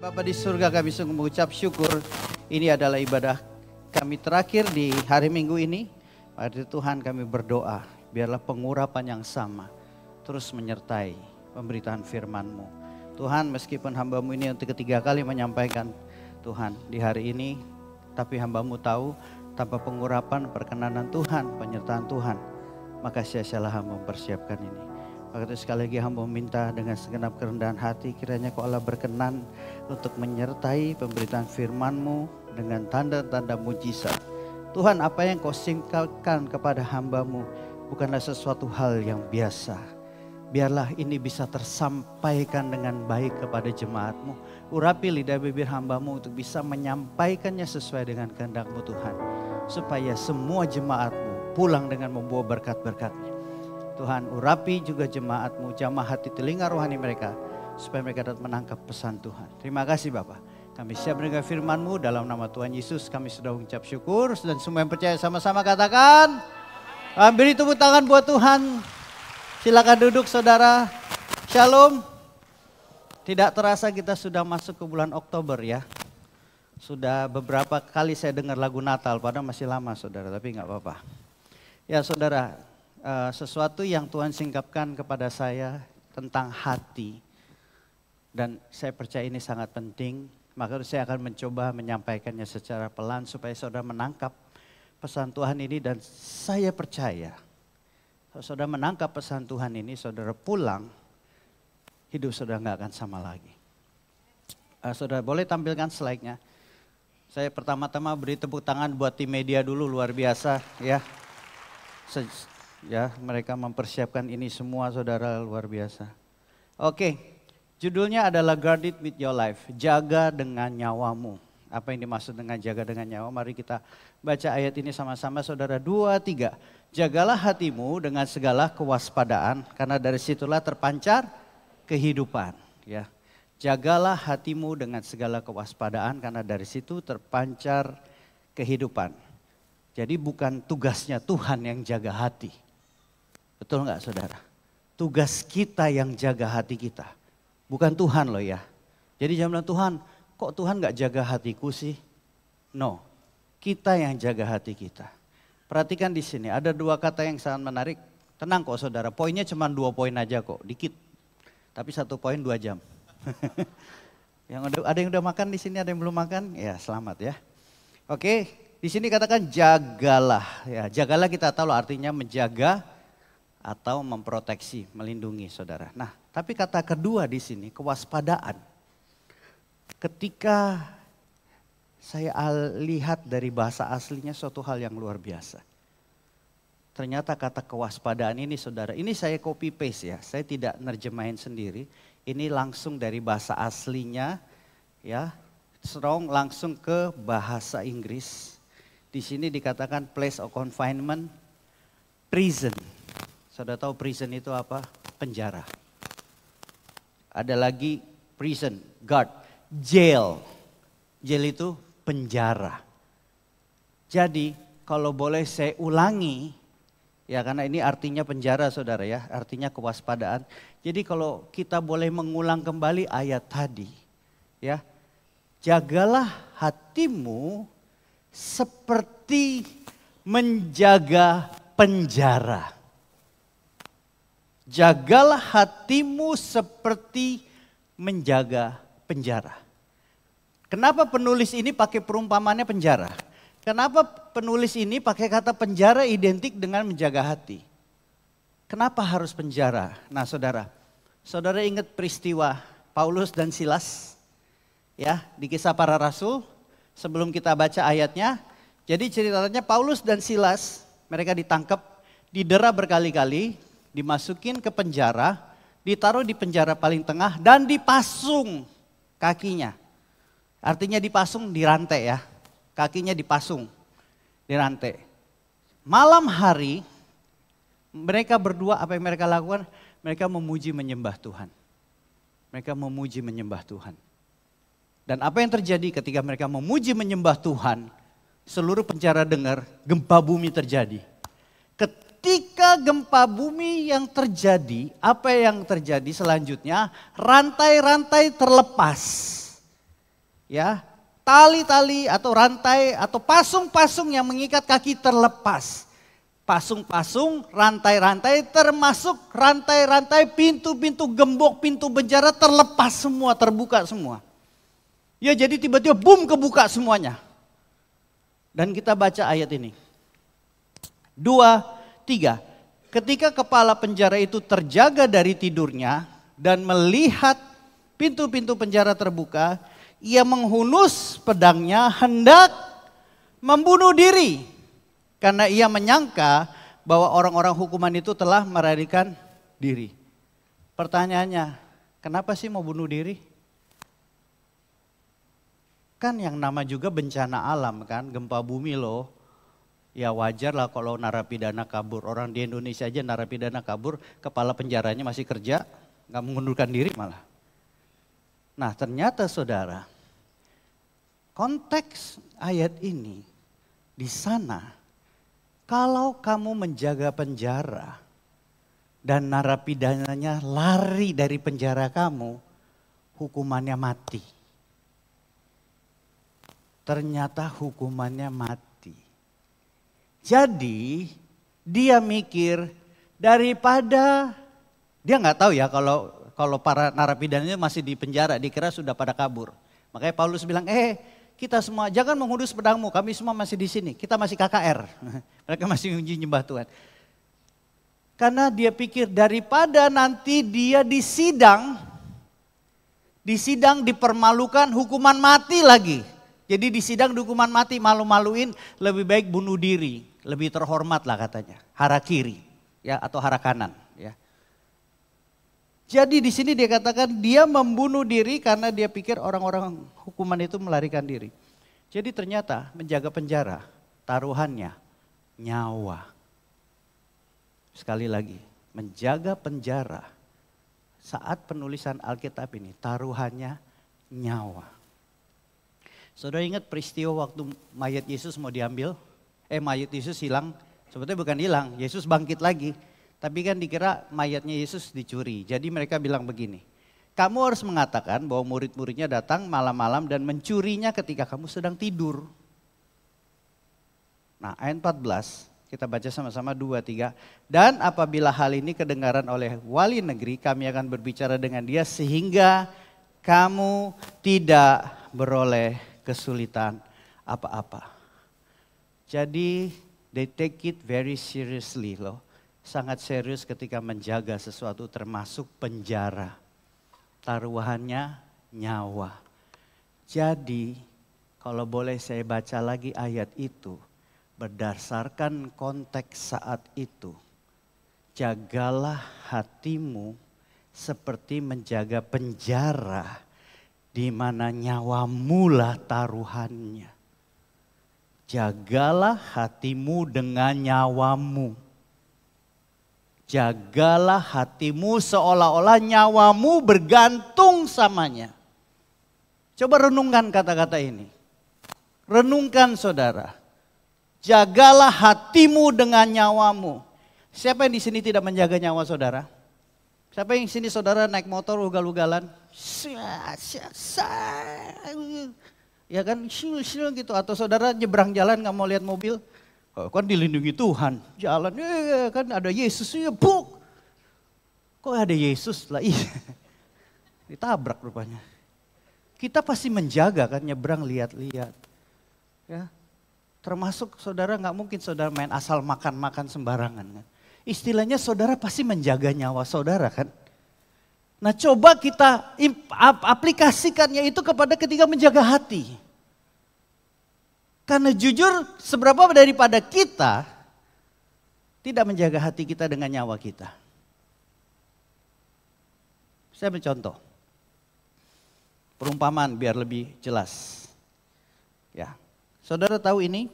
Bapa di surga, kami sungguh mengucap syukur. Ini adalah ibadah kami terakhir di hari Minggu ini. Mari Tuhan, kami berdoa, biarlah pengurapan yang sama terus menyertai pemberitaan firman-Mu. Tuhan, meskipun hamba-Mu ini untuk ketiga kali menyampaikan Tuhan di hari ini, tapi hamba-Mu tahu tanpa pengurapan, perkenanan Tuhan, penyertaan Tuhan, maka sia-sialah hamba mempersiapkan ini. Maka itu sekali lagi hamba meminta dengan segenap kerendahan hati, kiranya Kau Allah berkenan untuk menyertai pemberitaan firman-Mu dengan tanda-tanda mujizat. Tuhan, apa yang Kau singkapkan kepada hamba-Mu bukanlah sesuatu hal yang biasa. Biarlah ini bisa tersampaikan dengan baik kepada jemaat-Mu. Urapi lidah bibir hamba-Mu untuk bisa menyampaikannya sesuai dengan kehendak-Mu Tuhan. Supaya semua jemaat-Mu pulang dengan membawa berkat-berkat-Nya. Tuhan, urapi juga jemaat-Mu, jamah hati telinga rohani mereka, supaya mereka dapat menangkap pesan Tuhan. Terima kasih Bapa. Kami siap mendengar firman-Mu, dalam nama Tuhan Yesus kami sudah mengucap syukur. Dan semua yang percaya sama-sama katakan, beri tepuk tangan buat Tuhan. Silakan duduk saudara. Shalom. Tidak terasa kita sudah masuk ke bulan Oktober ya. Sudah beberapa kali saya dengar lagu Natal, padahal masih lama saudara, tapi nggak apa-apa. Ya saudara, sesuatu yang Tuhan singkapkan kepada saya tentang hati, dan saya percaya ini sangat penting, maka saya akan mencoba menyampaikannya secara pelan supaya saudara menangkap pesan Tuhan ini. Dan saya percaya kalau saudara menangkap pesan Tuhan ini, saudara pulang, hidup saudara nggak akan sama lagi. Saudara boleh tampilkan slide-nya. Saya pertama-tama beri tepuk tangan buat tim media dulu, luar biasa ya. Ya, mereka mempersiapkan ini semua saudara, luar biasa. Oke, judulnya adalah Guard It With Your Life, jaga dengan nyawamu. Apa yang dimaksud dengan jaga dengan nyawa? Mari kita baca ayat ini sama-sama saudara. 2, 3. Jagalah hatimu dengan segala kewaspadaan, karena dari situlah terpancar kehidupan. Ya, jagalah hatimu dengan segala kewaspadaan, karena dari situ terpancar kehidupan. Jadi bukan tugasnya Tuhan yang jaga hati. Betul nggak saudara? Tugas kita yang jaga hati kita. Bukan Tuhan loh ya. Jadi jangan bilang Tuhan, kok Tuhan nggak jaga hatiku sih? No, kita yang jaga hati kita. Perhatikan di sini ada 2 kata yang sangat menarik. Tenang kok saudara, poinnya cuma 2 poin aja kok, dikit. Tapi 1 poin 2 jam. Ada yang udah makan di sini, ada yang belum makan? Ya selamat ya. Oke, di sini katakan jagalah. Ya, jagalah kita tahu artinya menjaga atau memproteksi, melindungi saudara. Nah, tapi kata kedua di sini kewaspadaan. Ketika saya lihat dari bahasa aslinya suatu hal yang luar biasa. Ternyata kata kewaspadaan ini saudara, ini saya copy paste ya. Saya tidak nerjemahin sendiri. Ini langsung dari bahasa aslinya ya. Strong langsung ke bahasa Inggris. Di sini dikatakan place of confinement, prison. Saudara tahu prison itu apa? Penjara. Ada lagi prison, guard, jail. Jail itu penjara. Jadi kalau boleh saya ulangi, ya karena ini artinya penjara saudara ya, artinya kewaspadaan. Jadi kalau kita boleh mengulang kembali ayat tadi, ya, jagalah hatimu seperti menjaga penjara. Jagalah hatimu seperti menjaga penjara. Kenapa penulis ini pakai perumpamannya penjara? Kenapa penulis ini pakai kata penjara identik dengan menjaga hati? Kenapa harus penjara? Nah saudara, saudara ingat peristiwa Paulus dan Silas? Ya, di Kisah Para Rasul, sebelum kita baca ayatnya. Jadi ceritanya Paulus dan Silas, mereka ditangkap, didera berkali-kali, dimasukin ke penjara, ditaruh di penjara paling tengah dan dipasung kakinya. Artinya dipasung di rantai ya, kakinya dipasung di rantai. Malam hari mereka berdua apa yang mereka lakukan? Mereka memuji menyembah Tuhan. Mereka memuji menyembah Tuhan. Dan apa yang terjadi ketika mereka memuji menyembah Tuhan? Seluruh penjara dengar gempa bumi terjadi. Ketika gempa bumi yang terjadi, apa yang terjadi selanjutnya? Rantai-rantai terlepas. ya, tali-tali atau rantai atau pasung-pasung yang mengikat kaki terlepas. Pasung-pasung, rantai-rantai termasuk rantai-rantai pintu-pintu gembok, pintu penjara terlepas semua, terbuka semua. Ya jadi tiba-tiba boom kebuka semuanya. Dan kita baca ayat ini. 2, 3. Ketika kepala penjara itu terjaga dari tidurnya dan melihat pintu-pintu penjara terbuka, ia menghunus pedangnya hendak membunuh diri. Karena ia menyangka bahwa orang-orang hukuman itu telah melarikan diri. Pertanyaannya, kenapa sih mau bunuh diri? Kan yang nama juga bencana alam kan, gempa bumi loh. Ya wajar lah kalau narapidana kabur. Orang di Indonesia aja narapidana kabur, kepala penjaranya masih kerja, gak mengundurkan diri malah. Nah ternyata saudara, konteks ayat ini di sana, kalau kamu menjaga penjara dan narapidananya lari dari penjara kamu, hukumannya mati. Ternyata hukumannya mati. Jadi dia mikir daripada, dia nggak tahu ya kalau para narapidananya masih di penjara, dikira sudah pada kabur. Makanya Paulus bilang, kita semua jangan menghunus pedangmu, kami semua masih di sini, kita masih KKR. Mereka masih uji nyembah Tuhan. Karena dia pikir daripada nanti dia disidang dipermalukan, hukuman mati lagi. Jadi disidang hukuman mati, malu-maluin, lebih baik bunuh diri, lebih terhormat lah katanya, hara kiri ya atau hara kanan ya. Jadi di sini dia katakan dia membunuh diri karena dia pikir orang-orang hukuman itu melarikan diri. Jadi ternyata menjaga penjara taruhannya nyawa. Sekali lagi, menjaga penjara saat penulisan Alkitab ini taruhannya nyawa. Saudara ingat peristiwa waktu mayat Yesus mau diambil? Mayat Yesus hilang, sebetulnya bukan hilang, Yesus bangkit lagi. Tapi kan dikira mayatnya Yesus dicuri. Jadi mereka bilang begini, kamu harus mengatakan bahwa murid-muridnya datang malam-malam dan mencurinya ketika kamu sedang tidur. Nah ayat 14 kita baca sama-sama 2, 3. Dan apabila hal ini kedengaran oleh wali negeri, kami akan berbicara dengan dia sehingga kamu tidak beroleh kesulitan apa-apa. Jadi they take it very seriously loh. Sangat serius ketika menjaga sesuatu termasuk penjara. Taruhannya nyawa. Jadi kalau boleh saya baca lagi ayat itu. Berdasarkan konteks saat itu. Jagalah hatimu seperti menjaga penjara. Di mana nyawamu lah taruhannya. Jagalah hatimu dengan nyawamu. Jagalah hatimu seolah-olah nyawamu bergantung samanya. Coba renungkan kata-kata ini. Renungkan saudara. Jagalah hatimu dengan nyawamu. Siapa yang di sini tidak menjaga nyawa saudara? Siapa yang di sini saudara naik motor ugal-ugalan? Ya kan gitu. Atau saudara nyebrang jalan gak mau lihat mobil? Kan dilindungi Tuhan, jalan kan ada Yesus ya buk. Kok ada Yesus lah, ditabrak rupanya. Kita pasti menjaga kan nyebrang lihat-lihat. Ya. Termasuk saudara nggak mungkin saudara main asal makan-makan sembarangan kan. Istilahnya saudara pasti menjaga nyawa saudara kan. Nah coba kita aplikasikannya itu kepada ketika menjaga hati. Karena jujur seberapa daripada kita tidak menjaga hati kita dengan nyawa kita. Saya mencontoh. Perumpamaan biar lebih jelas. Ya, saudara tahu ini?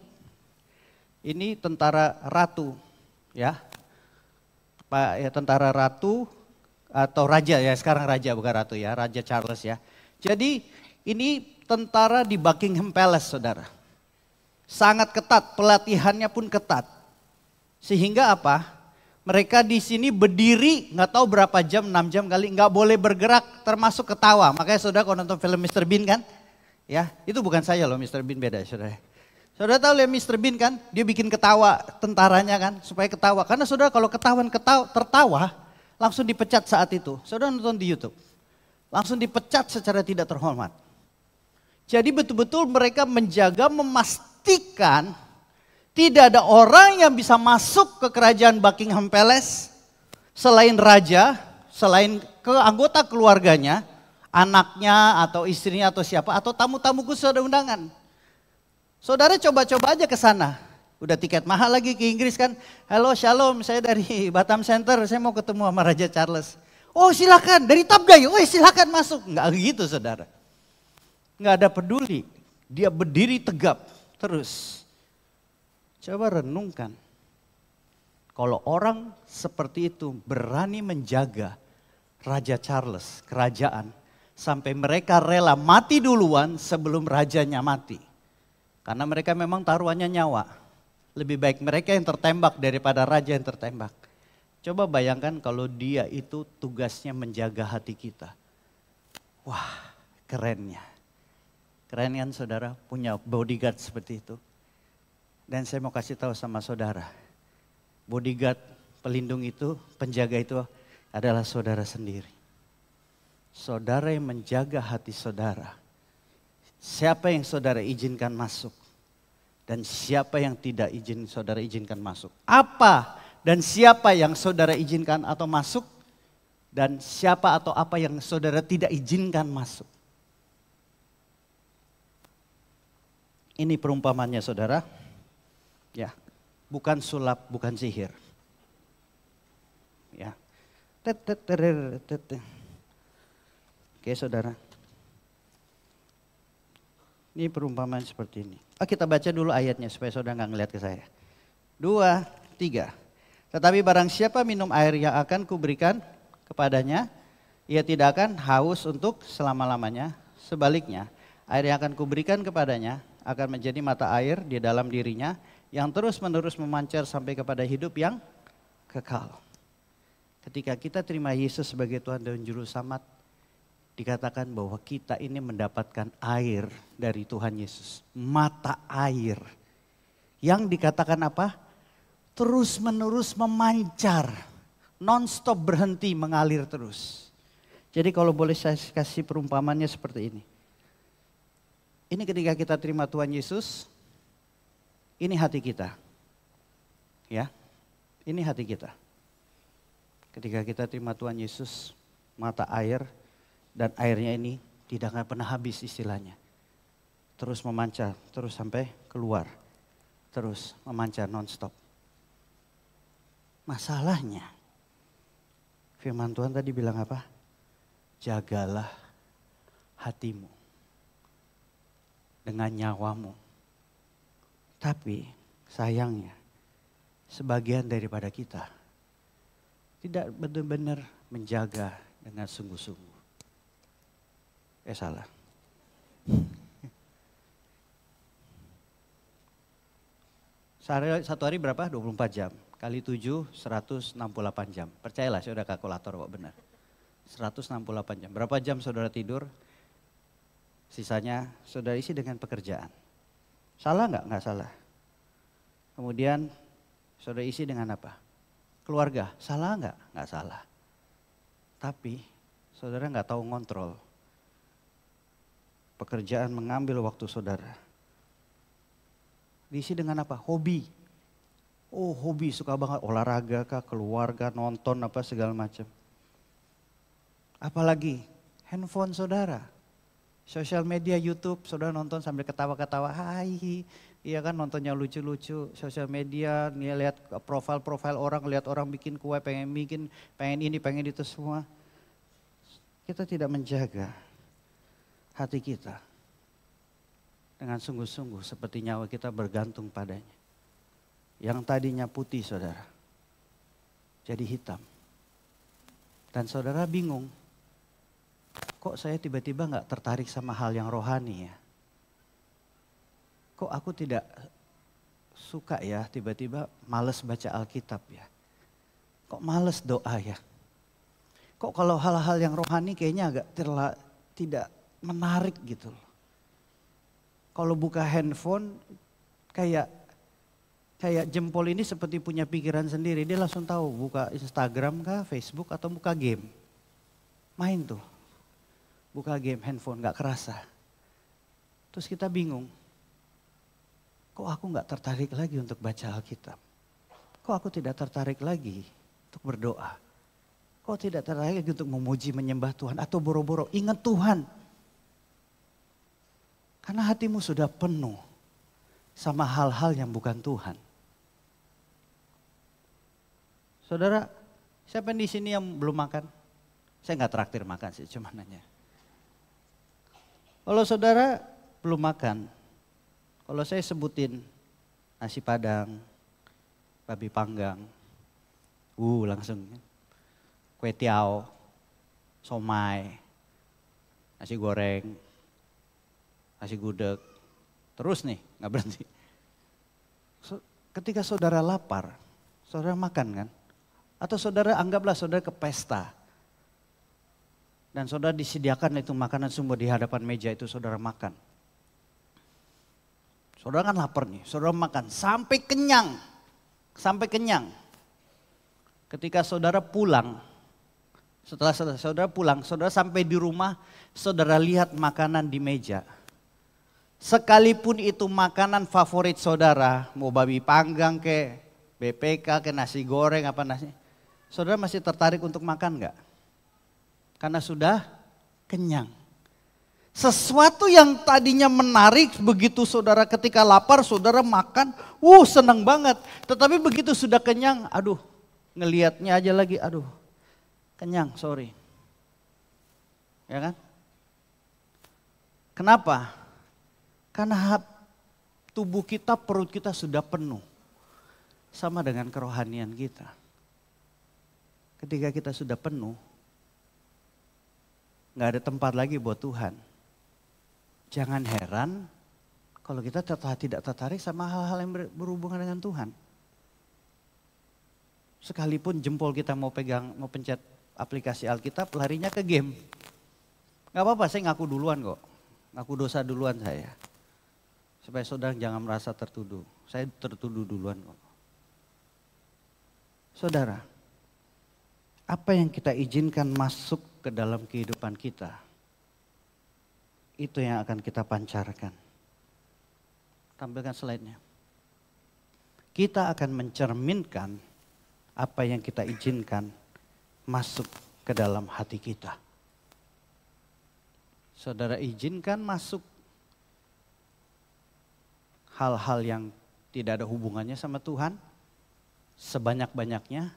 Ini tentara ratu, ya. Tentara ratu atau raja ya, sekarang raja bukan ratu ya, Raja Charles ya. Jadi ini tentara di Buckingham Palace saudara. Sangat ketat, pelatihannya pun ketat. Sehingga apa? Mereka di sini berdiri nggak tahu berapa jam, 6 jam kali, nggak boleh bergerak termasuk ketawa. Makanya saudara kalau nonton film Mr. Bean kan, Ya, itu bukan saya loh, Mr. Bean beda, saudara. Saudara tahu lihat Mr. Bean kan, dia bikin ketawa tentaranya kan, supaya ketawa. Karena saudara kalau tertawa, langsung dipecat saat itu. Saudara nonton di YouTube, langsung dipecat secara tidak terhormat. Jadi betul-betul mereka menjaga, memastikan tidak ada orang yang bisa masuk ke kerajaan Buckingham Palace selain raja, selain anggota keluarganya, anaknya atau istrinya atau siapa, atau tamu-tamu khusus ada undangan. Saudara coba-coba aja ke sana. Udah tiket mahal lagi ke Inggris kan. Halo Shalom, saya dari Batam Center, saya mau ketemu sama Raja Charles. Oh silakan, dari Top Guy, oh silakan masuk. Enggak gitu saudara. Nggak ada peduli, dia berdiri tegap terus. Coba renungkan, kalau orang seperti itu berani menjaga Raja Charles, kerajaan, sampai mereka rela mati duluan sebelum rajanya mati. Karena mereka memang taruhannya nyawa. Lebih baik mereka yang tertembak daripada raja yang tertembak. Coba bayangkan kalau dia itu tugasnya menjaga hati kita. Wah, kerennya. Keren kan saudara punya bodyguard seperti itu. Dan saya mau kasih tahu sama saudara. Bodyguard, pelindung itu, penjaga itu adalah saudara sendiri. Saudara yang menjaga hati saudara. Siapa yang saudara izinkan masuk. Dan siapa yang tidak saudara izinkan masuk. Apa dan siapa yang saudara izinkan atau masuk. Dan siapa atau apa yang saudara tidak izinkan masuk. Ini perumpamannya saudara, ya, bukan sulap, bukan sihir. Ya, oke saudara, ini perumpamaan seperti ini. Kita baca dulu ayatnya supaya saudara nggak ngeliat ke saya. 2, 3. Tetapi barang siapa minum air yang akan kuberikan kepadanya, ia tidak akan haus untuk selama-lamanya. Sebaliknya, air yang akan kuberikan kepadanya akan menjadi mata air di dalam dirinya yang terus-menerus memancar sampai kepada hidup yang kekal. Ketika kita terima Yesus sebagai Tuhan dan Juru Selamat, dikatakan bahwa kita ini mendapatkan air dari Tuhan Yesus. Mata air. Yang dikatakan apa? Terus-menerus memancar. Non-stop berhenti mengalir terus. Jadi kalau boleh saya kasih perumpamannya seperti ini. Ini ketika kita terima Tuhan Yesus, ini hati kita. Ya, ini hati kita. Ketika kita terima Tuhan Yesus, mata air dan airnya ini tidak akan pernah habis istilahnya. Terus memancar, terus sampai keluar. Terus memancar non-stop. Masalahnya, firman Tuhan tadi bilang apa? Jagalah hatimu. Dengan nyawamu. Tapi sayangnya sebagian daripada kita tidak benar-benar menjaga dengan sungguh-sungguh. Salah. Satu hari berapa? 24 jam. Kali 7, 168 jam. Percayalah saya udah kalkulator kok benar. 168 jam. Berapa jam saudara tidur? Sisanya saudara isi dengan pekerjaan. Salah nggak? Nggak salah. Kemudian saudara isi dengan apa? Keluarga. Salah nggak? Nggak salah. Tapi saudara nggak tahu ngontrol. Pekerjaan mengambil waktu saudara. Diisi dengan apa? Hobi. Oh hobi, suka banget olahraga kah, keluarga, nonton apa segala macam. Apalagi handphone saudara. Sosial media YouTube, saudara nonton sambil ketawa-ketawa, hai, iya kan nontonnya lucu-lucu, sosial media, nih lihat profil-profil orang, lihat orang bikin kue, pengen ini, pengen itu semua. Kita tidak menjaga hati kita dengan sungguh-sungguh seperti nyawa kita bergantung padanya. Yang tadinya putih saudara, jadi hitam. Dan saudara bingung. Kok saya tiba-tiba gak tertarik sama hal yang rohani ya? Kok aku tidak suka ya tiba-tiba males baca Alkitab ya? Kok males doa ya? Kok kalau hal-hal yang rohani kayaknya agak tidak menarik gitu loh. kalau buka handphone kayak jempol ini seperti punya pikiran sendiri. Dia langsung tahu buka Instagram kah, Facebook atau buka game. Main tuh. Buka game handphone gak kerasa. Terus kita bingung. Kok aku gak tertarik lagi untuk baca Alkitab? Kok aku tidak tertarik lagi untuk berdoa? Kok tidak tertarik lagi untuk memuji menyembah Tuhan? Atau boro-boro ingat Tuhan. Karena hatimu sudah penuh sama hal-hal yang bukan Tuhan. Saudara, siapa di sini yang belum makan? Saya nggak traktir makan sih, cuma nanya. Kalau saudara belum makan, kalau saya sebutin nasi padang, babi panggang, langsung kue tiaw, somai, nasi goreng, nasi gudeg, terus nih nggak berhenti. Ketika saudara lapar, saudara makan kan? Atau saudara anggaplah saudara ke pesta. Dan saudara disediakan itu makanan semua di hadapan meja itu saudara makan. Saudara kan lapar nih, saudara makan sampai kenyang. Sampai kenyang. Ketika saudara pulang, setelah saudara pulang, saudara sampai di rumah, saudara lihat makanan di meja. Sekalipun itu makanan favorit saudara, mau babi panggang ke BPK ke nasi goreng apa nasi, saudara masih tertarik untuk makan enggak? Karena sudah kenyang. Sesuatu yang tadinya menarik begitu saudara ketika lapar saudara makan, senang banget. Tetapi begitu sudah kenyang, aduh ngelihatnya aja lagi, aduh kenyang, sorry. Ya kan? Kenapa? Karena tubuh kita, perut kita sudah penuh. Sama dengan kerohanian kita. Ketika kita sudah penuh, gak ada tempat lagi buat Tuhan. Jangan heran kalau kita tidak tertarik sama hal-hal yang berhubungan dengan Tuhan. Sekalipun jempol kita mau pencet aplikasi Alkitab, larinya ke game. Gak apa-apa, saya ngaku duluan kok. Ngaku dosa duluan saya. Supaya saudara jangan merasa tertuduh. Saya tertuduh duluan kok. Saudara, apa yang kita izinkan masuk ke dalam kehidupan kita, itu yang akan kita pancarkan. Tampilkan slide-nya. Kita akan mencerminkan apa yang kita izinkan masuk ke dalam hati kita. Saudara izinkan masuk hal-hal yang tidak ada hubungannya sama Tuhan, sebanyak-banyaknya,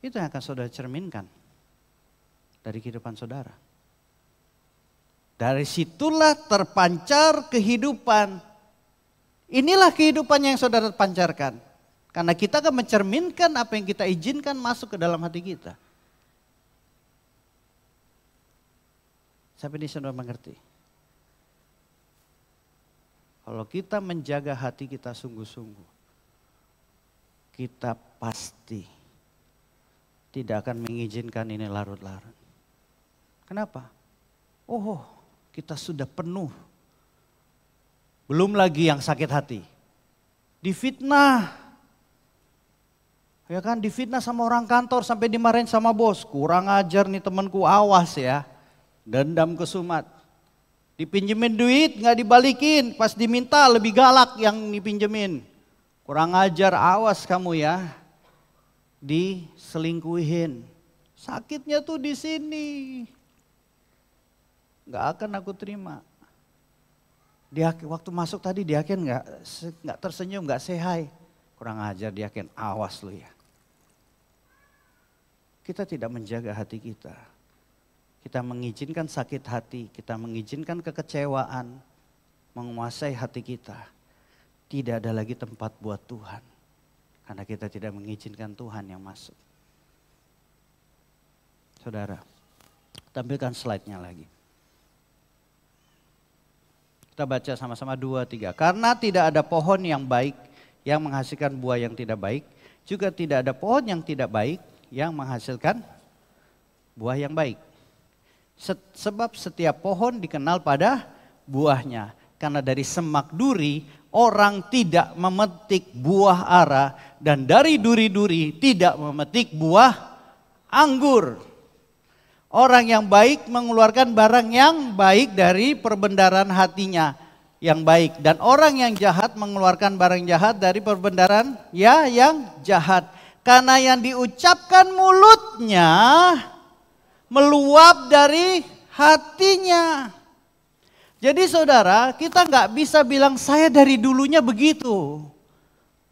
itu yang akan saudara cerminkan dari kehidupan saudara. Dari situlah terpancar kehidupan. Inilah kehidupan yang saudara pancarkan. Karena kita akan mencerminkan apa yang kita izinkan masuk ke dalam hati kita. Sampai ini saudara mengerti? Kalau kita menjaga hati kita sungguh-sungguh, kita pasti tidak akan mengizinkan ini larut-larut. Kenapa? Kita sudah penuh. Belum lagi yang sakit hati. Difitnah. Ya kan, difitnah sama orang kantor sampai dimarahin sama bos. Kurang ajar nih temanku, awas ya. Dendam kesumat. Dipinjemin duit gak dibalikin, pas diminta lebih galak yang dipinjemin. Kurang ajar, awas kamu ya. Diselingkuhin. Sakitnya tuh di sini. Gak akan aku terima. Waktu masuk tadi Diaken gak tersenyum, gak say hi. Kurang ajar Diaken, awas lu ya. Kita tidak menjaga hati kita. Kita mengizinkan sakit hati, kita mengizinkan kekecewaan menguasai hati kita. Tidak ada lagi tempat buat Tuhan. Karena kita tidak mengizinkan Tuhan yang masuk. Saudara, tampilkan slide-nya lagi. Kita baca sama-sama 2, 3. Karena tidak ada pohon yang baik yang menghasilkan buah yang tidak baik. Juga tidak ada pohon yang tidak baik yang menghasilkan buah yang baik. Sebab setiap pohon dikenal pada buahnya. Karena dari semak duri orang tidak memetik buah ara dan dari duri-duri tidak memetik buah anggur. Orang yang baik mengeluarkan barang yang baik dari perbendaharaan hatinya yang baik. Dan orang yang jahat mengeluarkan barang jahat dari perbendaharaan yang jahat. Karena yang diucapkan mulutnya meluap dari hatinya. Jadi saudara, kita nggak bisa bilang saya dari dulunya begitu.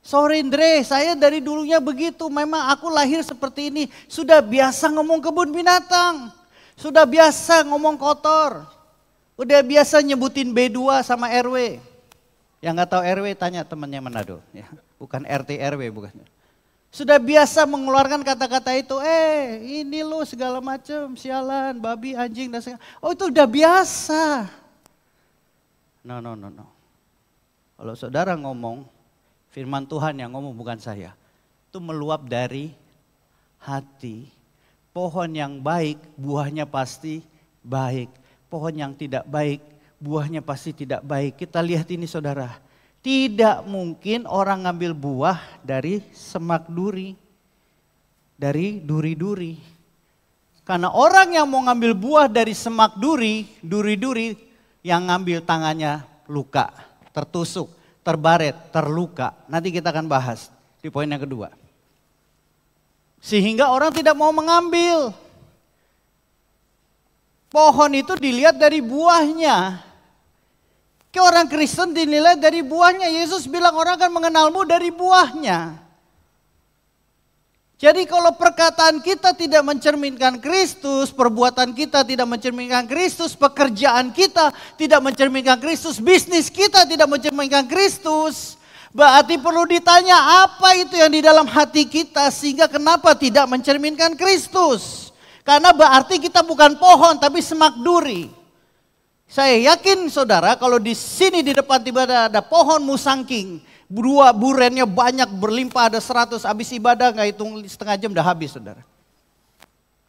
Sorry Andre, saya dari dulunya begitu. Memang aku lahir seperti ini. Sudah biasa ngomong kebun binatang. Sudah biasa ngomong kotor. Udah biasa nyebutin B2 sama RW. Yang nggak tahu RW tanya temannya Manado. Ya, bukan RT RW bukan. Sudah biasa mengeluarkan kata-kata itu. Ini lo segala macam, sialan, babi, anjing dan segala. Oh itu udah biasa. No. Kalau saudara ngomong, firman Tuhan yang ngomong bukan saya. Itu meluap dari hati. Pohon yang baik, buahnya pasti baik. Pohon yang tidak baik, buahnya pasti tidak baik. Kita lihat ini saudara. Tidak mungkin orang ngambil buah dari semak duri. Dari duri-duri. Karena orang yang mau ngambil buah dari semak duri-duri, yang ngambil tangannya luka, tertusuk, terbaret, terluka. Nanti kita akan bahas di poin yang kedua. Sehingga orang tidak mau mengambil. Pohon itu dilihat dari buahnya. Orang Kristen dinilai dari buahnya. Yesus bilang orang akan mengenalmu dari buahnya. Jadi kalau perkataan kita tidak mencerminkan Kristus, perbuatan kita tidak mencerminkan Kristus, pekerjaan kita tidak mencerminkan Kristus, bisnis kita tidak mencerminkan Kristus, berarti perlu ditanya apa itu yang di dalam hati kita sehingga kenapa tidak mencerminkan Kristus. Karena berarti kita bukan pohon tapi semak duri. Saya yakin saudara kalau di sini di depan tiba-tiba ada pohon musangking. Dua burennya banyak berlimpah ada 100 habis ibadah gak hitung setengah jam udah habis saudara.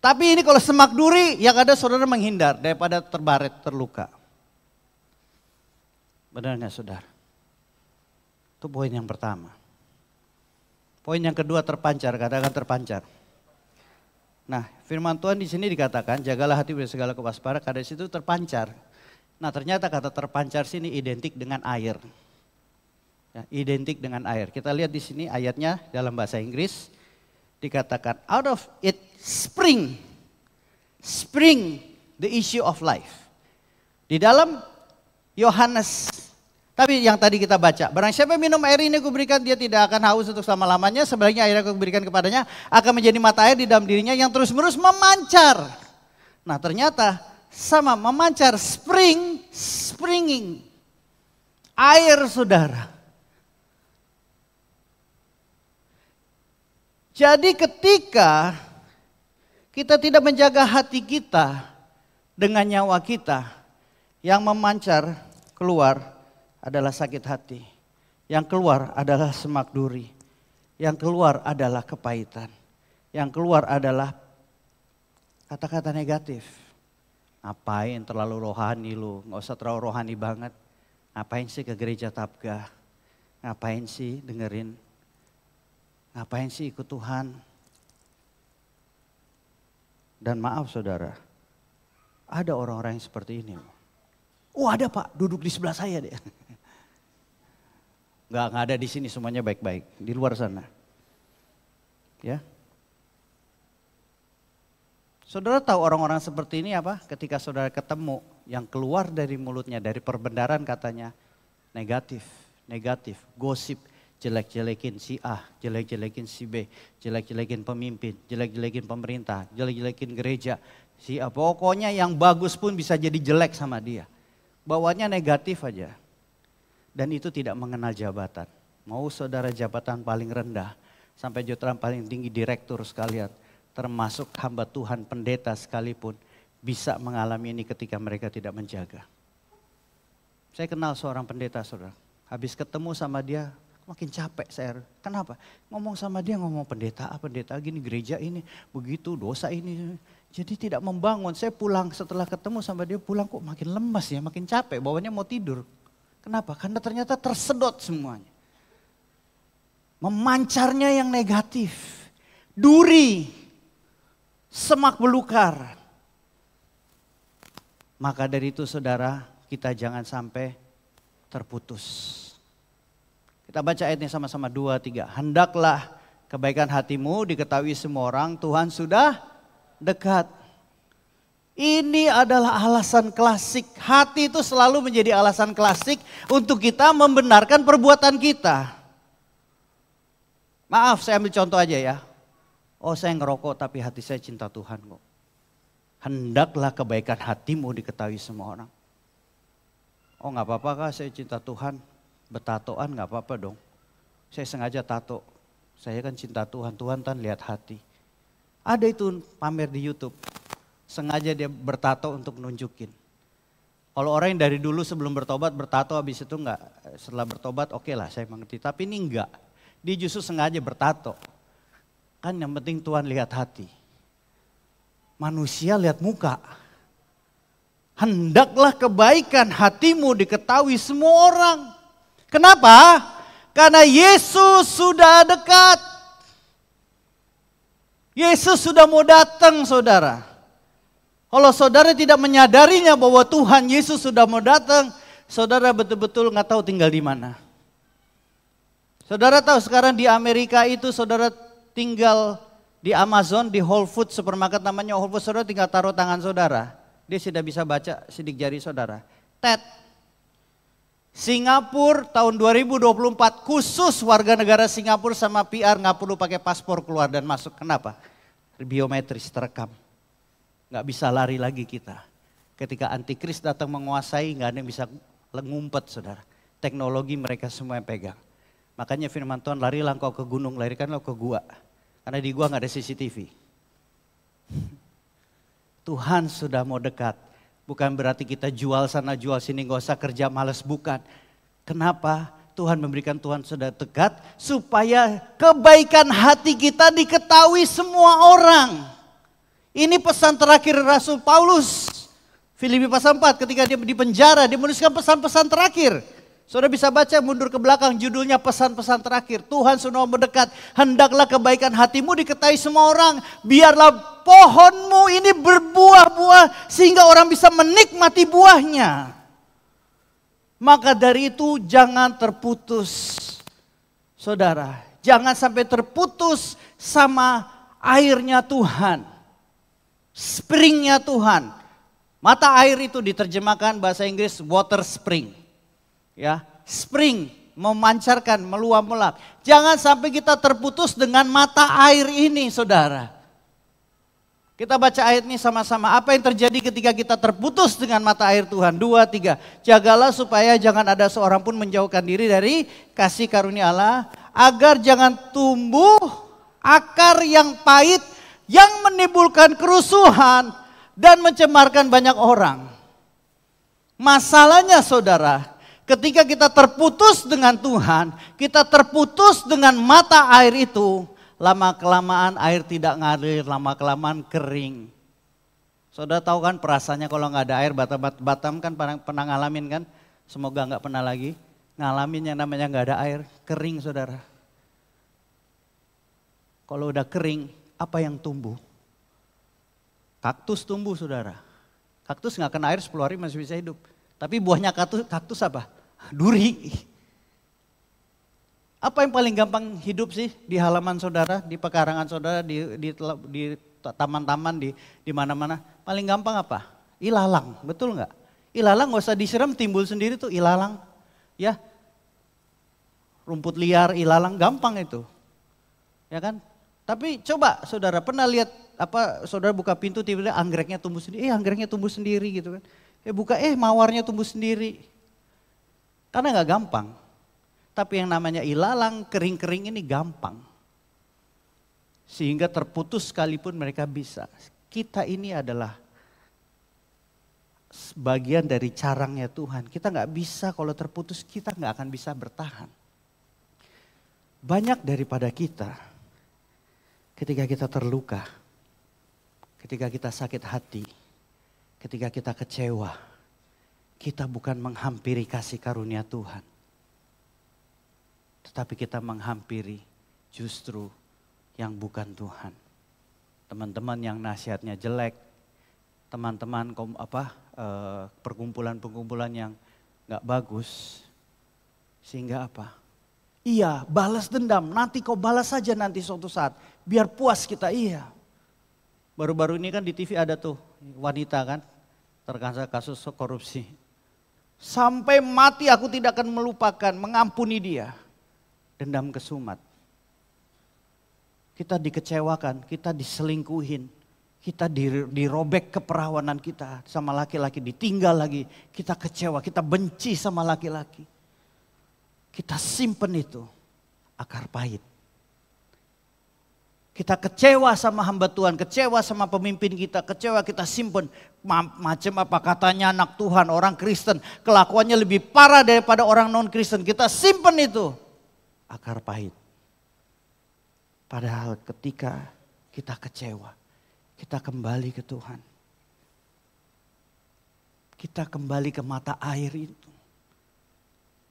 Tapi ini kalau semak duri yang ada saudara menghindar daripada terbaret terluka. Benar gak saudara? Itu poin yang pertama. Poin yang kedua terpancar, katakan terpancar. Nah firman Tuhan di sini dikatakan jagalah hati dari segala kewaspadaan karena di situ terpancar. Nah ternyata kata terpancar sini identik dengan air. Ya, identik dengan air. Kita lihat di sini ayatnya dalam bahasa Inggris dikatakan out of it spring the issue of life. Di dalam Yohanes, tapi yang tadi kita baca, barang siapa minum air ini kuberikan dia tidak akan haus untuk selama-lamanya, sebaliknya air yang kuberikan kepadanya akan menjadi mata air di dalam dirinya yang terus-menerus memancar. Nah ternyata sama memancar springing air saudara. Jadi ketika kita tidak menjaga hati kita dengan nyawa kita, yang memancar keluar adalah sakit hati. Yang keluar adalah semak duri. Yang keluar adalah kepahitan. Yang keluar adalah kata-kata negatif. Ngapain terlalu rohani lu, gak usah terlalu rohani banget. Ngapain sih ke gereja Tabgah? Ngapain sih dengerin? Ngapain sih ikut Tuhan? Dan maaf saudara, ada orang-orang yang seperti ini. Oh ada Pak, duduk di sebelah saya deh. Nggak ada di sini, semuanya baik-baik. Di luar sana. Ya. Saudara tahu orang-orang seperti ini apa? Ketika saudara ketemu yang keluar dari mulutnya, dari perbendaharaan katanya negatif, gosip. Jelek-jelekin si A, jelek-jelekin si B, jelek-jelekin pemimpin, jelek-jelekin pemerintah, jelek-jelekin gereja. Si A, pokoknya yang bagus pun bisa jadi jelek sama dia. Bawaannya negatif aja. Dan itu tidak mengenal jabatan. Mau saudara jabatan paling rendah, sampai jabatan paling tinggi direktur sekalian, termasuk hamba Tuhan pendeta sekalipun, bisa mengalami ini ketika mereka tidak menjaga. Saya kenal seorang pendeta saudara, habis ketemu sama dia, makin capek saya. Kenapa? Ngomong sama dia ngomong pendeta gini, gereja ini, begitu, dosa ini. Jadi tidak membangun. Saya pulang setelah ketemu sama dia, pulang kok makin lemas ya, makin capek, bawaannya mau tidur. Kenapa? Karena ternyata tersedot semuanya. Memancarnya yang negatif. Duri. Semak belukar. Maka dari itu saudara, kita jangan sampai terputus. Kita baca ayatnya sama-sama 2, 3. Hendaklah kebaikan hatimu diketahui semua orang, Tuhan sudah dekat. Ini adalah alasan klasik. Hati itu selalu menjadi alasan klasik untuk kita membenarkan perbuatan kita. Maaf, saya ambil contoh aja ya. Oh, saya ngerokok tapi hati saya cinta Tuhan kok. Hendaklah kebaikan hatimu diketahui semua orang. Oh, nggak apa-apa kah saya cinta Tuhan, bertatoan nggak apa-apa dong. Saya sengaja tato, saya kan cinta Tuhan, Tuhan kan lihat hati. Ada itu pamer di YouTube, sengaja dia bertato untuk nunjukin. Kalau orang yang dari dulu sebelum bertobat bertato, habis itu enggak, setelah bertobat oke lah saya mengerti. Tapi ini enggak, dia justru sengaja bertato. Kan yang penting Tuhan lihat hati. Manusia lihat muka. Hendaklah kebaikan hatimu diketahui semua orang. Kenapa? Karena Yesus sudah dekat. Yesus sudah mau datang saudara. Kalau saudara tidak menyadarinya bahwa Tuhan Yesus sudah mau datang, saudara betul-betul nggak tahu tinggal di mana. Saudara tahu sekarang di Amerika itu saudara tinggal di Amazon, di Whole Foods, supermarket namanya Whole Foods, saudara tinggal taruh tangan saudara. Dia sudah bisa baca sidik jari saudara. Ted, Singapura tahun 2024 khusus warga negara Singapura sama PR nggak perlu pakai paspor keluar dan masuk. Kenapa? Biometris terekam. Nggak bisa lari lagi kita. Ketika antikris datang menguasai nggak ada yang bisa ngumpet saudara. Teknologi mereka semua yang pegang. Makanya firman Tuhan, larilah engkau ke gunung, larikanlah ke gua. Karena di gua nggak ada CCTV. Tuhan sudah mau dekat. Bukan berarti kita jual sana jual sini, nggak usah kerja malas, bukan. Kenapa? Tuhan memberikan Tuhan sudah dekat supaya kebaikan hati kita diketahui semua orang. Ini pesan terakhir Rasul Paulus. Filipi pasal 4 ketika dia di penjara, dia menuliskan pesan-pesan terakhir. Saudara bisa baca mundur ke belakang judulnya pesan-pesan terakhir. Tuhan sudah mendekat, hendaklah kebaikan hatimu diketahui semua orang. Biarlah pohonmu ini berbuah-buah sehingga orang bisa menikmati buahnya. Maka dari itu jangan terputus. Saudara, jangan sampai terputus sama airnya Tuhan. Springnya Tuhan. Mata air itu diterjemahkan bahasa Inggris water spring. Ya, spring memancarkan, meluap-meluap. Jangan sampai kita terputus dengan mata air ini, saudara. Kita baca ayat ini sama-sama. Apa yang terjadi ketika kita terputus dengan mata air Tuhan? 2, 3. Jagalah supaya jangan ada seorang pun menjauhkan diri dari kasih karunia Allah, agar jangan tumbuh akar yang pahit yang menimbulkan kerusuhan dan mencemarkan banyak orang. Masalahnya saudara, ketika kita terputus dengan Tuhan, kita terputus dengan mata air itu, lama-kelamaan air tidak ngalir, lama-kelamaan kering. Saudara tahu kan perasaannya kalau nggak ada air, Batam kan pernah ngalamin kan? Semoga nggak pernah lagi ngalamin yang namanya nggak ada air, kering saudara. Kalau udah kering, apa yang tumbuh? Kaktus tumbuh saudara. Kaktus nggak kena air 10 hari masih bisa hidup. Tapi buahnya kaktus apa? Duri. Apa yang paling gampang hidup sih di halaman saudara, di pekarangan saudara, di taman-taman, di mana-mana? Paling gampang apa? Ilalang, betul nggak? Ilalang nggak usah disiram, timbul sendiri tuh ilalang. Ya, rumput liar, ilalang, gampang itu. Ya kan? Tapi coba saudara pernah lihat apa? Saudara buka pintu tiba-tiba anggreknya tumbuh sendiri. Anggreknya tumbuh sendiri gitu kan? Buka mawarnya tumbuh sendiri. Karena nggak gampang. Tapi yang namanya ilalang kering-kering ini gampang. Sehingga terputus sekalipun mereka bisa. Kita ini adalah bagian dari carangnya Tuhan. Kita nggak bisa kalau terputus, kita nggak akan bisa bertahan. Banyak daripada kita ketika kita terluka, ketika kita sakit hati, ketika kita kecewa, kita bukan menghampiri kasih karunia Tuhan. Tetapi kita menghampiri justru yang bukan Tuhan. Teman-teman yang nasihatnya jelek, teman-teman perkumpulan-perkumpulan yang gak bagus. Sehingga apa? Iya, balas dendam, nanti kau balas saja nanti suatu saat. Biar puas kita, iya. Baru-baru ini kan di TV ada tuh wanita kan, terkena kasus korupsi. Sampai mati aku tidak akan melupakan, mengampuni dia. Dendam kesumat. Kita dikecewakan, kita diselingkuhin. Kita dirobek keperawanan kita sama laki-laki, ditinggal lagi. Kita kecewa, kita benci sama laki-laki. Kita simpen itu, akar pahit. Kita kecewa sama hamba Tuhan, kecewa sama pemimpin kita, kecewa kita simpen. Macam apa katanya anak Tuhan, orang Kristen, kelakuannya lebih parah daripada orang non-Kristen. Kita simpen itu, akar pahit. Padahal ketika kita kecewa, kita kembali ke Tuhan. Kita kembali ke mata air itu.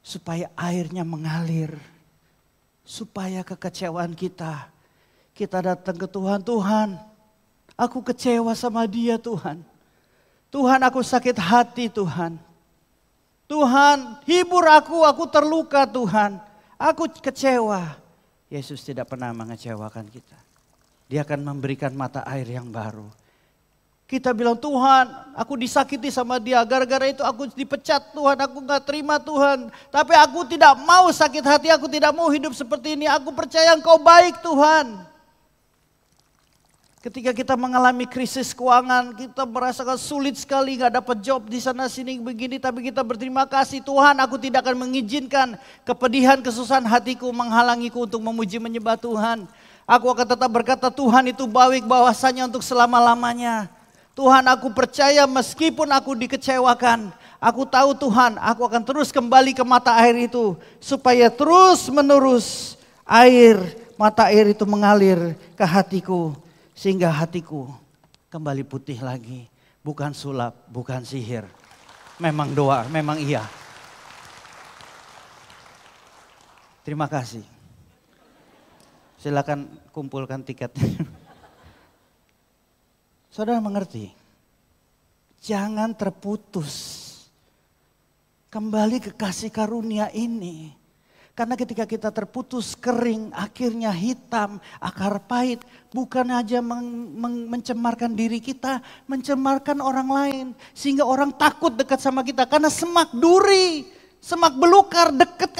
Supaya airnya mengalir. Supaya kekecewaan kita datang ke Tuhan. Tuhan, aku kecewa sama dia Tuhan. Tuhan, aku sakit hati Tuhan. Tuhan, hibur aku terluka Tuhan. Aku kecewa. Yesus tidak pernah mengecewakan kita. Dia akan memberikan mata air yang baru. Kita bilang, Tuhan, aku disakiti sama dia. Gara-gara itu aku dipecat Tuhan, aku gak terima Tuhan. Tapi aku tidak mau sakit hati, aku tidak mau hidup seperti ini. Aku percaya Engkau baik Tuhan. Ketika kita mengalami krisis keuangan, kita merasakan sulit sekali, gak dapat job di sana sini begini. Tapi kita berterima kasih, Tuhan, aku tidak akan mengizinkan kepedihan, kesusahan hatiku menghalangiku untuk memuji menyembah Tuhan. Aku akan tetap berkata, Tuhan itu baik bahwasanya untuk selama-lamanya. Tuhan, aku percaya meskipun aku dikecewakan, aku tahu Tuhan, aku akan terus kembali ke mata air itu. Supaya terus menerus mata air itu mengalir ke hatiku. Sehingga hatiku kembali putih lagi. Bukan sulap, bukan sihir. Memang doa, memang iya. Terima kasih. Silakan kumpulkan tiketnya. Saudara mengerti? Jangan terputus. Kembali ke kasih karunia ini. Karena ketika kita terputus kering, akhirnya hitam, akar pahit. Bukan aja mencemarkan diri kita, mencemarkan orang lain. Sehingga orang takut dekat sama kita. Karena semak duri, semak belukar deket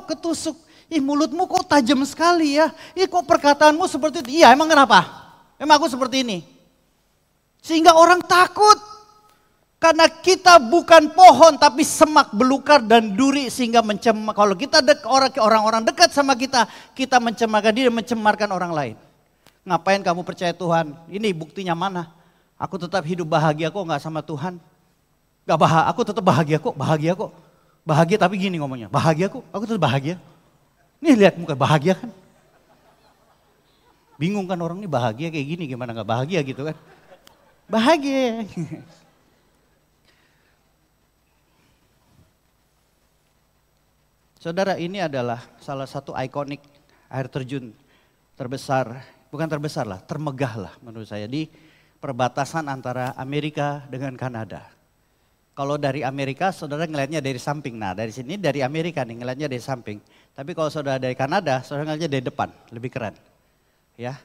ketusuk. Ih, mulutmu kok tajam sekali ya. Ih, kok perkataanmu seperti itu. Iya, emang kenapa? Emang aku seperti ini. Sehingga orang takut. Karena kita bukan pohon tapi semak belukar dan duri sehingga kalau kita orang-orang dekat sama kita, kita mencemarkan diri, mencemarkan orang lain. Ngapain kamu percaya Tuhan? Ini buktinya mana? Aku tetap hidup bahagia kok, nggak sama Tuhan. Nggak bahagia, aku tetap bahagia kok, bahagia kok. Bahagia tapi gini ngomongnya, bahagia kok, aku tetap bahagia. Nih lihat muka bahagia kan? Bingung kan orang ini bahagia kayak gini, gimana nggak bahagia gitu kan? Bahagia. Saudara, ini adalah salah satu ikonik air terjun terbesar, bukan terbesar lah, termegah lah menurut saya di perbatasan antara Amerika dengan Kanada. Kalau dari Amerika saudara ngelihatnya dari samping, nah dari sini dari Amerika nih ngelihatnya dari samping. Tapi kalau saudara dari Kanada, saudara ngelihatnya dari depan, lebih keren. Ya,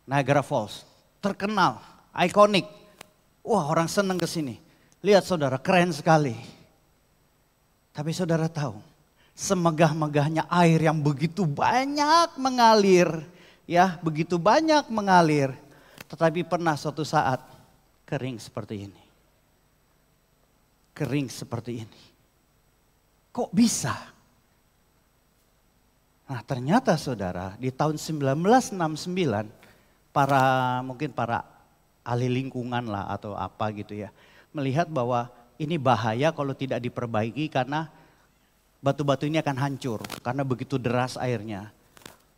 Niagara Falls, terkenal, ikonik. Wah, orang senang ke sini. Lihat saudara, keren sekali. Tapi saudara tahu, semegah-megahnya air yang begitu banyak mengalir, ya, begitu banyak mengalir, tetapi pernah suatu saat kering seperti ini. Kering seperti ini. Kok bisa? Nah, ternyata saudara, di tahun 1969 mungkin para ahli lingkungan lah atau apa gitu ya, melihat bahwa ini bahaya kalau tidak diperbaiki karena batu-batu ini akan hancur karena begitu deras airnya.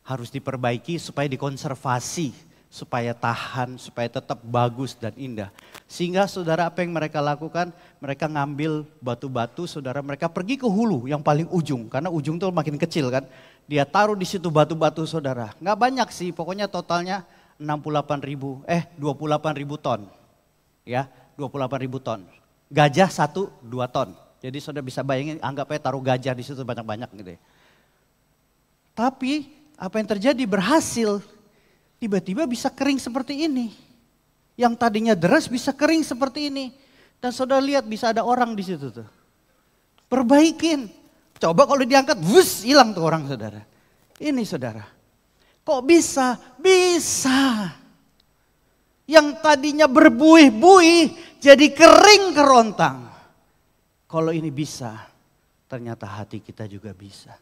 Harus diperbaiki supaya dikonservasi, supaya tahan, supaya tetap bagus dan indah. Sehingga saudara apa yang mereka lakukan, mereka ngambil batu-batu, saudara mereka pergi ke hulu yang paling ujung. Karena ujung tuh makin kecil kan. Dia taruh di situ batu-batu saudara. Nggak banyak sih, pokoknya totalnya 28.000 ton. Ya, 28.000 ton. Gajah 1-2 ton. Jadi saudara bisa bayangin, anggap aja taruh gajah di situ banyak-banyak gitu ya. Tapi apa yang terjadi berhasil. Tiba-tiba bisa kering seperti ini. Yang tadinya deras bisa kering seperti ini. Dan saudara lihat bisa ada orang di situ tuh. Perbaikin. Coba kalau diangkat, wus, hilang tuh orang saudara. Ini saudara. Kok bisa? Bisa. Yang tadinya berbuih-buih jadi kering kerontang. Kalau ini bisa, ternyata hati kita juga bisa.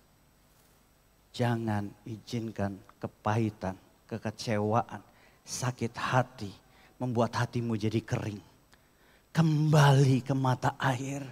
Jangan izinkan kepahitan, kekecewaan, sakit hati membuat hatimu jadi kering. Kembali ke mata air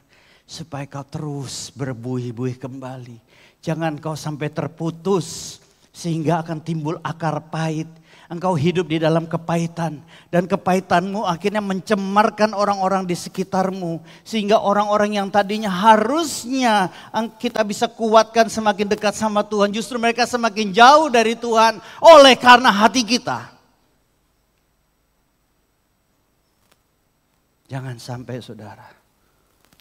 supaya kau terus berbuih-buih kembali. Jangan kau sampai terputus sehingga akan timbul akar pahit. Engkau hidup di dalam kepahitan dan kepahitanmu akhirnya mencemarkan orang-orang di sekitarmu. Sehingga orang-orang yang tadinya harusnya kita bisa kuatkan semakin dekat sama Tuhan. Justru mereka semakin jauh dari Tuhan oleh karena hati kita. Jangan sampai saudara,